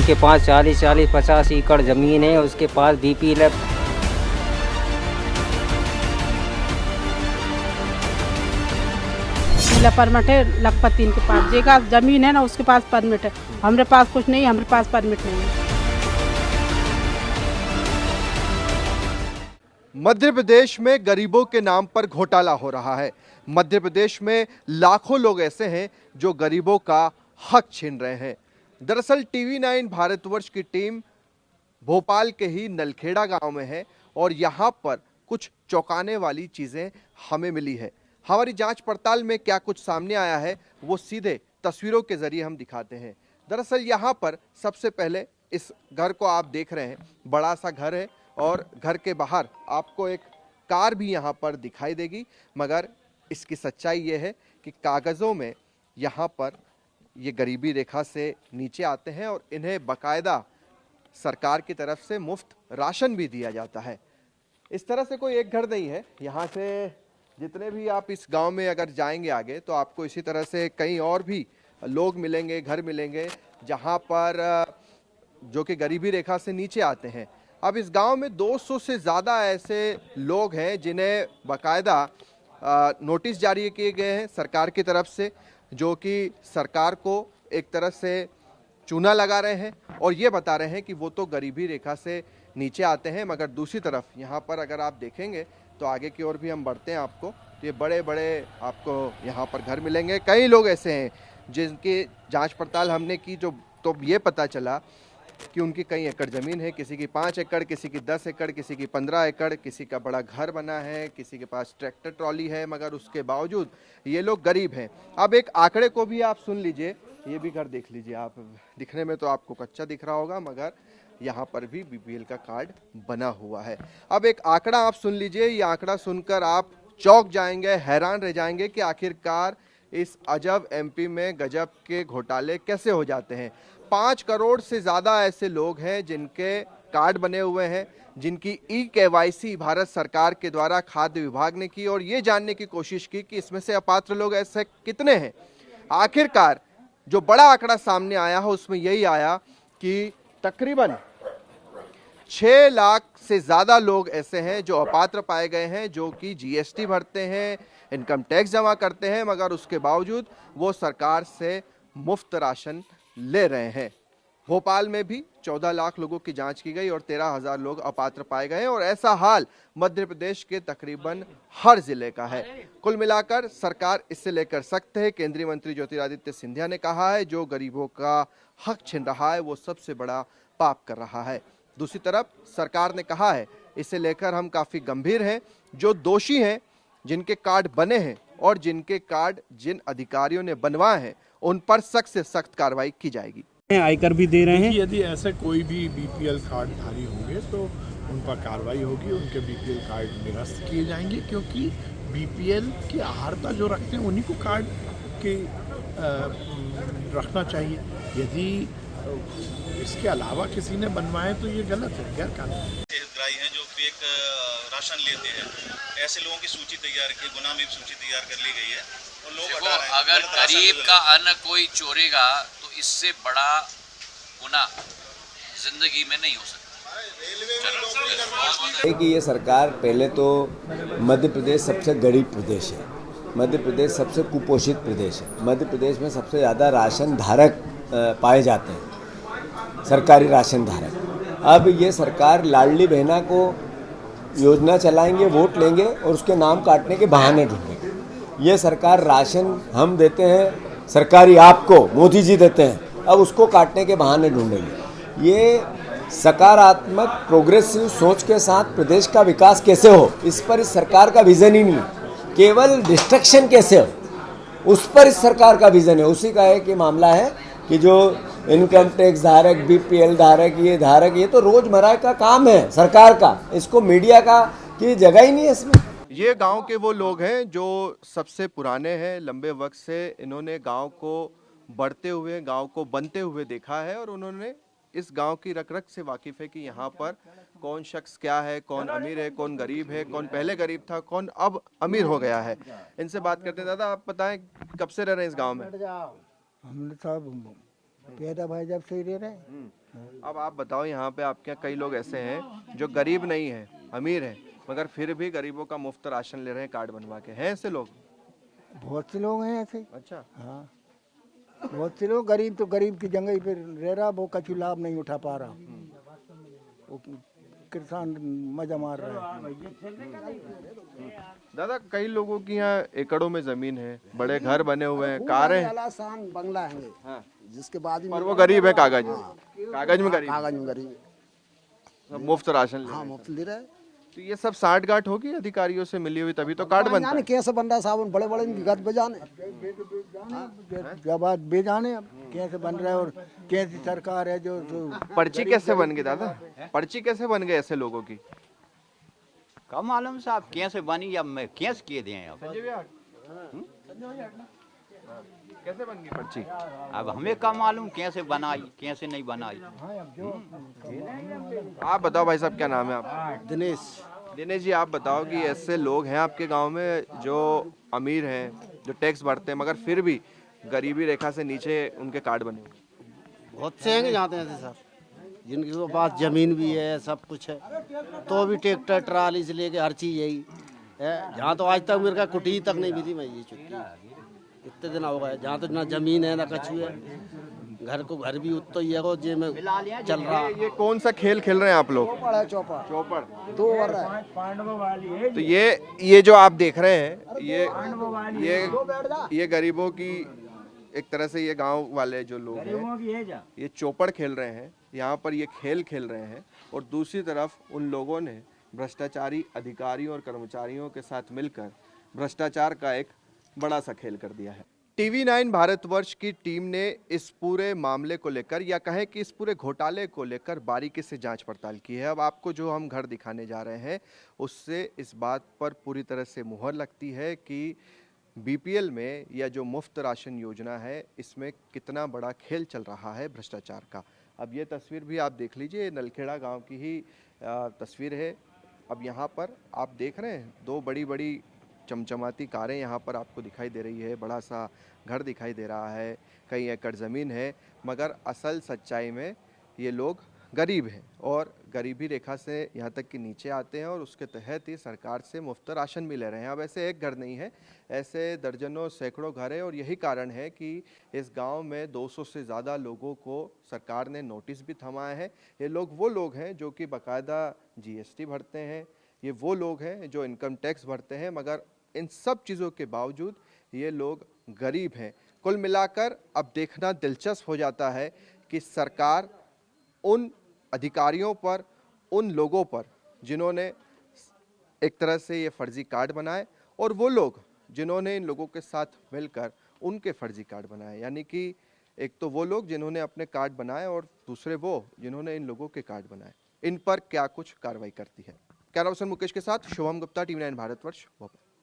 जिसके पास 40-50 एकड़ ज़मीन है, उसके पास BPL मिला परमिट है लखपत 3 के पास, जेका जमीन है ना उसके पास परमिट है। हमारे पास कुछ नहीं, हमारे पास परमिट नहीं है। मध्य प्रदेश में गरीबों के नाम पर घोटाला हो रहा है। मध्य प्रदेश में लाखों लोग ऐसे हैं जो गरीबों का हक छीन रहे हैं। दरअसल TV9 भारतवर्ष की टीम भोपाल के ही नलखेड़ा गांव में है और यहां पर कुछ चौंकाने वाली चीजें हमें मिली है। हमारी जांच पड़ताल में क्या कुछ सामने आया है वो सीधे तस्वीरों के जरिए हम दिखाते हैं। दरअसल यहां पर सबसे पहले इस घर को आप देख रहे हैं, बड़ा सा घर है और घर के बाहर आपको एक कार भी यहाँ पर दिखाई देगी, मगर इसकी सच्चाई ये है कि कागज़ों में यहाँ पर ये गरीबी रेखा से नीचे आते हैं और इन्हें बाकायदा सरकार की तरफ से मुफ्त राशन भी दिया जाता है। इस तरह से कोई एक घर नहीं है। यहाँ से जितने भी आप इस गांव में अगर जाएंगे आगे तो आपको इसी तरह से कई और भी लोग मिलेंगे, घर मिलेंगे जहाँ पर जो कि गरीबी रेखा से नीचे आते हैं। अब इस गांव में 200 से ज़्यादा ऐसे लोग हैं जिन्हें बाकायदा नोटिस जारी किए गए हैं सरकार की तरफ से, जो कि सरकार को एक तरह से चूना लगा रहे हैं और ये बता रहे हैं कि वो तो गरीबी रेखा से नीचे आते हैं। मगर दूसरी तरफ यहाँ पर अगर आप देखेंगे तो आगे की ओर भी हम बढ़ते हैं, आपको ये बड़े बड़े आपको यहाँ पर घर मिलेंगे। कई लोग ऐसे हैं जिनकी जांच पड़ताल हमने की तो ये पता चला कि उनकी कई एकड़ ज़मीन है, किसी की 5 एकड़, किसी की 10 एकड़, किसी की 15 एकड़, किसी का बड़ा घर बना है, किसी के पास ट्रैक्टर ट्रॉली है, मगर उसके बावजूद ये लोग गरीब हैं। अब एक आंकड़े को भी आप सुन लीजिए, ये भी घर देख लीजिए आप, दिखने में तो आपको कच्चा दिख रहा होगा मगर यहाँ पर भी BPL का कार्ड बना हुआ है। अब एक आंकड़ा आप सुन लीजिए, ये आंकड़ा सुनकर आप चौंक जाएंगे, हैरान रह जाएंगे कि आखिरकार इस अजब MP में गजब के घोटाले कैसे हो जाते हैं। 5 करोड़ से ज़्यादा ऐसे लोग हैं जिनके कार्ड बने हुए हैं, जिनकी eKYC भारत सरकार के द्वारा खाद्य विभाग ने की और ये जानने की कोशिश की कि इसमें से अपात्र लोग ऐसे कितने हैं। आखिरकार जो बड़ा आंकड़ा सामने आया है उसमें यही आया कि तकरीबन 6 लाख से ज़्यादा लोग ऐसे हैं जो अपात्र पाए गए हैं, जो कि GST भरते हैं, इनकम टैक्स जमा करते हैं, मगर उसके बावजूद वो सरकार से मुफ्त राशन ले रहे हैं। भोपाल में भी 14 लाख लोगों की जांच की गई और 13,000 लोग अपात्र पाए गए और ऐसा हाल मध्य प्रदेश के तकरीबन हर जिले का है। कुल मिलाकर सरकार इससे लेकर सख्त है। केंद्रीय मंत्री ज्योतिरादित्य सिंधिया ने कहा है जो गरीबों का हक छीन रहा है वो सबसे बड़ा पाप कर रहा है। दूसरी तरफ सरकार ने कहा है इसे लेकर हम काफ़ी गंभीर हैं। जो दोषी हैं, जिनके कार्ड बने हैं और जिनके कार्ड जिन अधिकारियों ने बनवाए हैं उन पर सख्त से सख्त कार्रवाई की जाएगी। आयकर भी दे रहे हैं। यदि ऐसे कोई भी BPL कार्डधारी होंगे तो उन पर कार्रवाई होगी, उनके BPL कार्ड निरस्त किए जाएंगे, क्योंकि BPL की आहारता जो रखते हैं उन्हीं को कार्ड के रखना चाहिए। यदि इसके अलावा किसी ने बनवाए तो ये गलत है, गैर कानूनी। हितग्राही हैं जो फेक राशन लेते हैं, ऐसे लोगों की सूची तैयार की, गुनाह में सूची तैयार कर ली गई है और लोग हटा रहे हैं। अगर गरीब का अन्न कोई चोरेगा तो इससे बड़ा गुनाह जिंदगी में नहीं हो सकता। कि ये सरकार पहले तो मध्य प्रदेश सबसे गरीब प्रदेश है, मध्य प्रदेश सबसे कुपोषित प्रदेश है, मध्य प्रदेश में सबसे ज़्यादा राशन धारक पाए जाते हैं, सरकारी राशन धारक। अब ये सरकार लाडली बहना को योजना चलाएंगे, वोट लेंगे और उसके नाम काटने के बहाने ढूंढेंगे। ये सरकार राशन हम देते हैं, सरकारी आपको मोदी जी देते हैं, अब उसको काटने के बहाने ढूंढेंगे। ये सकारात्मक प्रोग्रेसिव सोच के साथ प्रदेश का विकास कैसे हो, इस पर इस सरकार का विज़न ही नहीं है। केवल डिस्ट्रक्शन कैसे हो, उस पर इस सरकार का विज़न है। उसी का एक मामला है कि जो इनकम टैक्स धारक, BPL धारक, ये तो रोजमर्रा का काम है सरकार का, इसको मीडिया का की जगह ही नहीं है इसमें। ये गांव के वो लोग हैं जो सबसे पुराने हैं, लंबे वक्त से इन्होंने गांव को बढ़ते हुए, गांव को बनते हुए देखा है और उन्होंने इस गांव की रख से वाकिफ है कि यहाँ पर कौन शख्स क्या है, कौन अमीर है, कौन गरीब है, कौन पहले गरीब था, कौन अब अमीर हो गया है। इनसे बात करते हैं। दादा आप बताएं कब से रह रहे हैं इस गाँव में? हमने साहब पैदा भाई जब से ही रह रहे हैं। अब आप बताओ, यहाँ पे आपके यहाँ कई लोग ऐसे हैं जो गरीब नहीं है, अमीर है, मगर फिर भी गरीबों का मुफ्त राशन ले रहे हैं कार्ड बनवा के, हैं ऐसे लोग? बहुत से लोग हैं ऐसे। अच्छा। हाँ, बहुत से लोग गरीब तो गरीब की जगह पे रह रहा, वो कछु लाभ नहीं उठा पा रहा। वो किसान मजा मार रहा है। दादा, कई लोगों की यहाँ एकड़ों में जमीन है, बड़े घर बने हुए हैं, कारें हैं, आलासान बंगला है, हाँ, जिसके बाद पर वो गरीब है, कागज में गरीब, कागज में गरीब, सब मुफ्त राशन ले रहे हाँ हैं। मुफ्त ले रहे। तो ये सब साठ गांठ होगी अधिकारियों से मिली हुई, तभी तो कार्ड बनता जाने है। कैसे बन रहा है साहब, बड़े बड़े गद बजाने। जब बात बेजाने अब कैसे बन रहा है और कैसी सरकार है जो पर्ची कैसे बन गई दादा? पर्ची कैसे बन गई ऐसे लोगों की? कम मालूम साहब कैसे बनी या मैं कैसे किए दिए अब कैसे बन गई पर्ची? अब हमें कम मालूम कैसे बनाई कैसे नहीं बनाई। आप बताओ भाई साहब, क्या नाम है आप? दिनेश। दिनेश जी, आप बताओ कि ऐसे लोग हैं आपके गांव में जो अमीर हैं, जो टैक्स भरते हैं, मगर फिर भी गरीबी रेखा से नीचे उनके कार्ड बने हुए हैं। बहुत से हैं जाते हैं ऐसे साहब, जिनके पास जमीन भी है, सब कुछ है, तो भी ट्रैक्टर ट्राली से लेके हर चीज यही है। जहाँ तो आज तक मेरे का कुटी तक नहीं मिली, मैं ये चुकी इतने दिन हो गए। जहाँ तो ना जमीन है ना कछु है, घर को घर भी उतना ही है वो जे में चल रहा। ये कौन सा खेल खेल रहे हैं आप लोग? चौपड़ चौपड़। 2 ओवर है। तो ये जो आप देख रहे हैं, ये गरीबों की एक तरह से, ये गांव वाले जो लोग हैं ये चौपड़ खेल रहे हैं, यहाँ पर ये खेल खेल रहे हैं, और दूसरी तरफ उन लोगों ने भ्रष्टाचारी अधिकारियों और कर्मचारियों के साथ मिलकर भ्रष्टाचार का एक बड़ा सा खेल कर दिया है। TV9 भारतवर्ष की टीम ने इस पूरे मामले को लेकर, या कहें कि इस पूरे घोटाले को लेकर बारीकी से जांच पड़ताल की है। अब आपको जो हम घर दिखाने जा रहे हैं उससे इस बात पर पूरी तरह से मुहर लगती है कि BPL में या जो मुफ्त राशन योजना है इसमें कितना बड़ा खेल चल रहा है भ्रष्टाचार का। अब ये तस्वीर भी आप देख लीजिए, नलखेड़ा गांव की ही तस्वीर है। अब यहाँ पर आप देख रहे हैं 2 बड़ी बड़ी चमचमाती कारें यहाँ पर आपको दिखाई दे रही है, बड़ा सा घर दिखाई दे रहा है, कई एकड़ ज़मीन है, मगर असल सच्चाई में ये लोग गरीब हैं और गरीबी रेखा से यहाँ तक कि नीचे आते हैं, और उसके तहत ही सरकार से मुफ्त राशन भी ले रहे हैं। अब ऐसे एक घर नहीं है, ऐसे दर्जनों सैकड़ों घर है, और यही कारण है कि इस गांव में 200 से ज़्यादा लोगों को सरकार ने नोटिस भी थमाए हैं। ये लोग वो लोग हैं जो कि बाकायदा GST भरते हैं, ये वो लोग हैं जो इनकम टैक्स भरते हैं, मगर इन सब चीज़ों के बावजूद ये लोग गरीब हैं। कुल मिलाकर अब देखना दिलचस्प हो जाता है कि सरकार उन अधिकारियों पर, उन लोगों पर जिन्होंने एक तरह से ये फर्जी कार्ड बनाए, और वो लोग जिन्होंने इन लोगों के साथ मिलकर उनके फर्जी कार्ड बनाए। यानी कि एक तो वो लोग जिन्होंने अपने कार्ड बनाए और दूसरे वो जिन्होंने इन लोगों के कार्ड बनाए। इन पर क्या कुछ कार्रवाई करती है। कैमरा पर्सन मुकेश के साथ शुभम गुप्ता, TV9 भारतवर्ष, भोपाल।